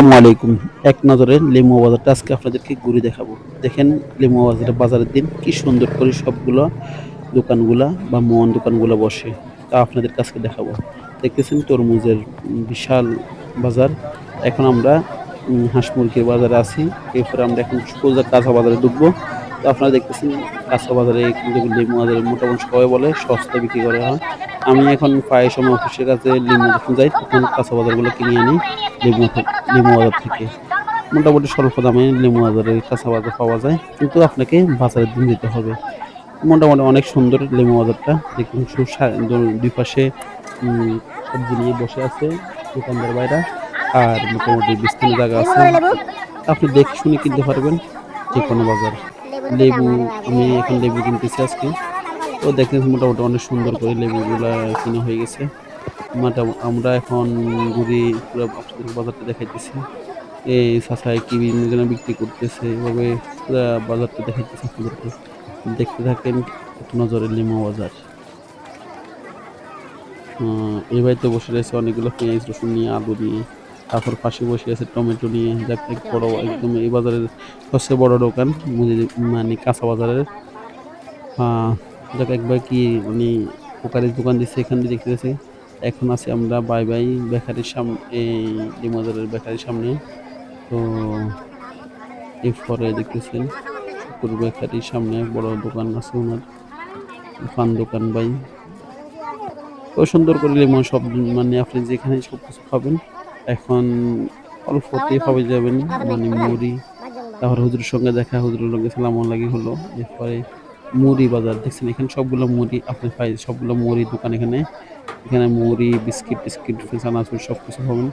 আসসালামু আলাইকুম। এক নজরে লিমু বাজারটা আজকে আপনাদেরকে ঘুরে দেখাবো। দেখেন লিমু বাজারের দিন কি সুন্দর করে সবগুলো দোকানগুলা বা দোকানগুলা বসে। তা আপনাদের কাছকে দেখাবো। দেখতেছেন তরমুজের বিশাল বাজার। এখন আমরা হাঁস মুরগির বাজারে আছি। এরপরে আমরা এখন সোজা কাঁচা বাজারে ঢুকবো। তো আপনারা দেখতেছেন কাঁচা বাজারে কিন্তু লিমু বাজারে মোটামুটি সবাই বলে সস্তায় বিক্রি করা হয়। আমি এখন প্রায় সময় অফিসের কাছে লিমু যখন যাই তখন কাঁচা বাজারগুলো কিনে আনি লিমু লিমু বাজার থেকে। মোটামুটি স্বল্প দামে লিমু বাজারে কাঁচা বাজার পাওয়া যায়। কিন্তু আপনাকে বাজারের দিন যেতে হবে। মোটামুটি অনেক সুন্দর লেমু বাজারটা। দেখুন দুই পাশে সবজি নিয়ে বসে আছে দোকানদার ভাইরা। আর মোটামুটি বিস্তীর্ণ জায়গা আছে। আপনি দেখে শুনে কিনতে পারবেন যেকোনো বাজার। লেবু আমি এখন লেবু কিনতেছি আজকে। তো দেখতেছি মোটামুটি অনেক সুন্দর করে লেবুগুলা কিনা হয়ে গেছে। আমরা এখন ঘুরি পুরো আপনাদের বাজারটা দেখাইতেছি। এই চাচায় কি বিভিন্ন জন বিক্রি করতেছে এভাবে পুরা বাজারটা দেখাইতেছে আপনাদেরকে। দেখতে থাকেন এক নজরে লিমু বাজার। এই বাড়িতে বসে রয়েছে অনেকগুলো পেঁয়াজ রসুন নিয়ে আলু নিয়ে, তারপর পাশে বসে আছে টমেটো নিয়ে। যাক এক বড় একদম এই বাজারের সবচেয়ে বড় দোকান মানে কাঁচা বাজারের। যাক একবার কি উনি পোকারির দোকান দিচ্ছে এখান দিয়ে দেখতেছে। এখন আছি আমরা বাই বাই বেকারির সামনে, এই লিমু বাজারের বেকারির সামনে। তো এরপরে দেখতেছেন শুকুর বেকারির সামনে বড় দোকান আছে ওনার, পান দোকান ভাই। তো সুন্দর করে লিমন সব মানে আপনি যেখানে সবকিছু পাবেন এখন অল্পতেই পাবে যাবেন। মানে মুড়ি, তারপর হুজুরের সঙ্গে দেখা, হুজুরের সঙ্গে সালাম লাগি হলো। এরপরে মুড়ি বাজার দেখছেন এখানে সবগুলো মুড়ি আপনি পাই, সবগুলো মুড়ি দোকান এখানে। এখানে মুড়ি বিস্কিট টিস্কিট চানাচুর সব কিছু পাবেন।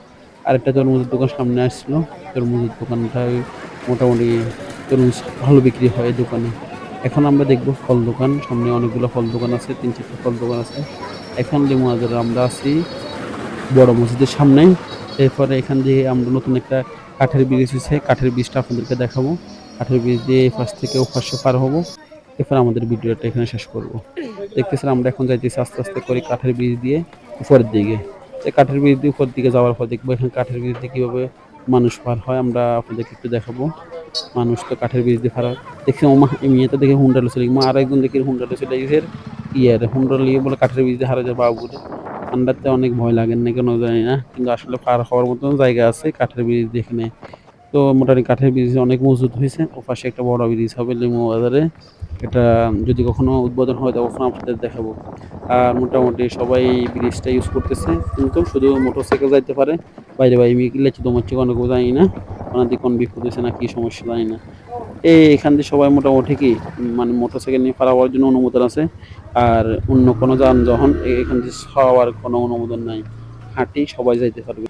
আরেকটা তরমুজের দোকান সামনে আসছিল, তরমুজের দোকানটায় মোটামুটি তরমুজ ভালো বিক্রি হয় এই দোকানে। এখন আমরা দেখবো ফল দোকান, সামনে অনেকগুলো ফল দোকান আছে, ৩-৪টা ফল দোকান আছে। এখন লিমু বাজারে আমরা আছি বড় মসজিদের সামনে। এরপরে এখান দিয়ে আমরা নতুন একটা কাঠের ব্রিজ হয়েছে, কাঠের ব্রিজটা আপনাদেরকে দেখাবো। কাঠের ব্রিজ দিয়ে এই পাশ থেকে ও পাশে পার হবো। এরপর আমাদের ভিডিওটা এখানে শেষ করব। দেখতেছেন আমরা এখন যাইতেছি আস্তে আস্তে করে কাঠের ব্রিজ দিয়ে উপরের দিকে। এই কাঠের ব্রিজ দিয়ে উপরের দিকে যাওয়ার পর দেখবো এখানে কাঠের ব্রিজ দিয়ে কীভাবে মানুষ পার হয় আমরা আপনাদেরকে একটু দেখাবো। মানুষ তো কাঠের ব্রিজ দিয়ে পার হয় দেখছি। ওমা মেয়েটা দেখে হুন্ডা চলে মা, আর একজন দেখি হুন্ডা চলে গেছে। ইয়ার হুন্ডা লিয়ে বলে কাঠের ব্রিজ দিয়ে হারা যায় বাবুরে। ঠান্ডাতে অনেক ভয় লাগেন না কেন জানি না, কিন্তু আসলে পার হওয়ার মতন জায়গা আছে কাঠের ব্রিজ দিয়ে এখানে। তো মোটামুটি কাঠের ব্রিজ অনেক মজবুত হয়েছে। ওপাশে একটা বড় ব্রিজ হবে লিমু বাজারে। এটা যদি কখনো উদ্বোধন হয় তখন আপনাদের দেখাবো। আর মোটামুটি সবাই ব্রিজটা ইউজ করতেছে, কিন্তু শুধু মোটরসাইকেল যাইতে পারে। বাইরে বাইরে লেচি দমাচ্ছি কোনো কেউ জানি না, ওনাদের কোন বিপদ হয়েছে না কি সমস্যা জানি না। এখান দিয়ে সবাই মোটামুটি কি মানে মোটরসাইকেল নিয়ে পার হওয়ার জন্য অনুমোদন আছে। আর অন্য কোনো যানবাহন এখান দিয়ে হওয়ার কোনো অনুমোদন নাই। হাঁটি সবাই যাইতে পারবে।